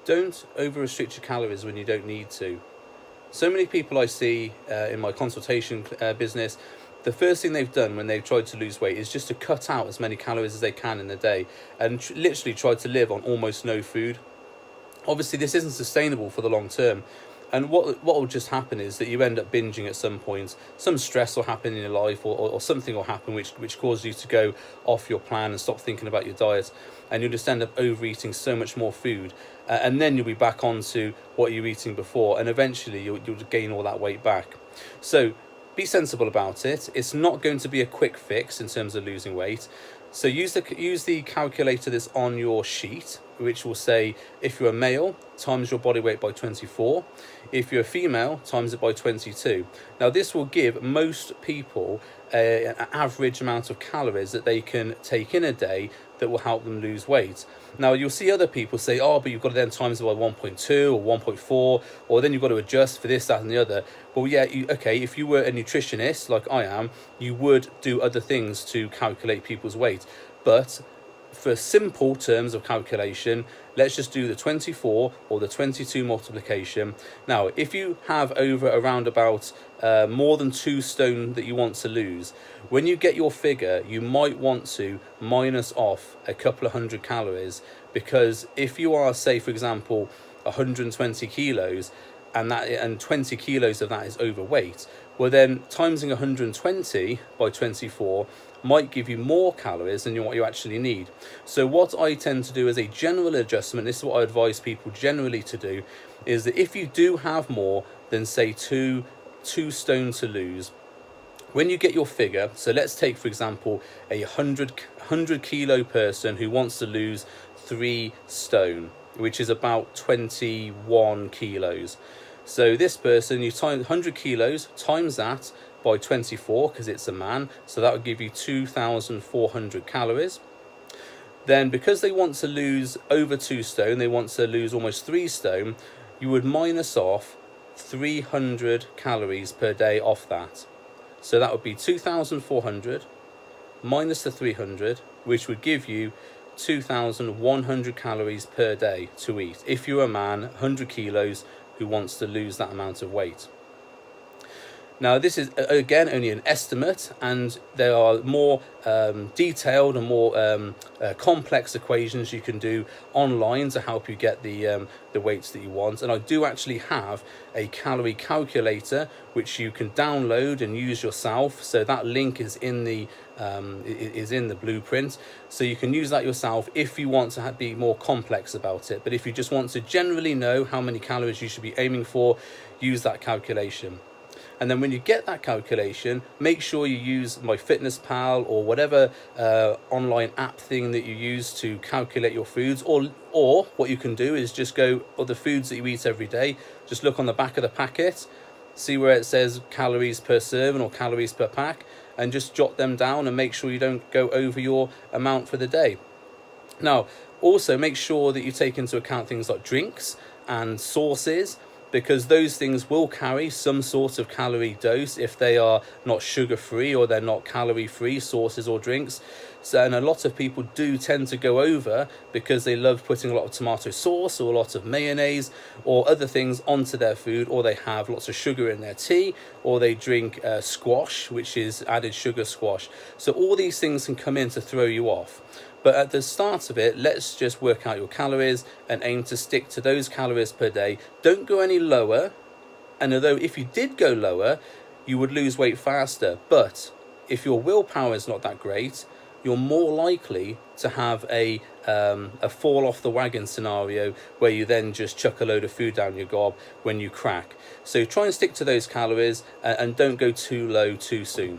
don't over-restrict your calories when you don't need to. So many people I see in my consultation business, the first thing they've done when they've tried to lose weight is just to cut out as many calories as they can in the day and literally try to live on almost no food. Obviously, this isn't sustainable for the long term. And what will just happen is that you end up binging at some point. Some stress will happen in your life, or something will happen which causes you to go off your plan and stop thinking about your diet. And you'll just end up overeating so much more food. And then you'll be back onto what you were eating before. And eventually you'll gain all that weight back. So be sensible about it. It's not going to be a quick fix in terms of losing weight. So use the calculator that's on your sheet, which will say if you're a male, times your body weight by 24. If you're a female, times it by 22. Now this will give most people an average amount of calories that they can take in a day that will help them lose weight. Now you'll see other people say, oh, but you've got to then times it by 1.2 or 1.4, or then you've got to adjust for this, that and the other. Well, yeah, okay, if you were a nutritionist like I am, you would do other things to calculate people's weight. But for simple terms of calculation, let's just do the 24 or the 22 multiplication. Now, if you have over around about more than 2 stone that you want to lose, when you get your figure, you might want to minus off a couple of hundred calories, because if you are, say, for example, 120 kilos, and 20 kilos of that is overweight, well then timesing 120 by 24 might give you more calories than what you actually need. So what I tend to do as a general adjustment, this is what I advise people generally to do, is that if you do have more than say two stone to lose, when you get your figure, so let's take for example a 100 kilo person who wants to lose 3 stone, which is about 21 kilos. So this person, you time 100 kilos times that by 24, because it's a man, so that would give you 2,400 calories. Then because they want to lose over 2 stone, they want to lose almost 3 stone, you would minus off 300 calories per day off that. So that would be 2,400 minus the 300, which would give you 2,100 calories per day to eat if you're a man 100 kilos who wants to lose that amount of weight. Now this is again only an estimate, and there are more detailed and more complex equations you can do online to help you get the weights that you want. And I do actually have a calorie calculator which you can download and use yourself. So that link is in the blueprint, so you can use that yourself if you want to be more complex about it. But if you just want to generally know how many calories you should be aiming for, use that calculation. And then when you get that calculation, make sure you use MyFitnessPal or whatever online app thing that you use to calculate your foods. Or what you can do is just go, or the foods that you eat every day, just look on the back of the packet, see where it says calories per serving or calories per pack, and just jot them down and make sure you don't go over your amount for the day. Now, also make sure that you take into account things like drinks and sauces, because those things will carry some sort of calorie dose if they are not sugar-free or they're not calorie-free sauces or drinks. So, and a lot of people do tend to go over because they love putting a lot of tomato sauce or a lot of mayonnaise or other things onto their food, or they have lots of sugar in their tea, or they drink squash, which is added sugar squash. So all these things can come in to throw you off. But at the start of it, let's just work out your calories and aim to stick to those calories per day. Don't go any lower. And although if you did go lower, you would lose weight faster. But if your willpower is not that great, you're more likely to have a fall off the wagon scenario where you then just chuck a load of food down your gob when you crack. So try and stick to those calories and don't go too low too soon.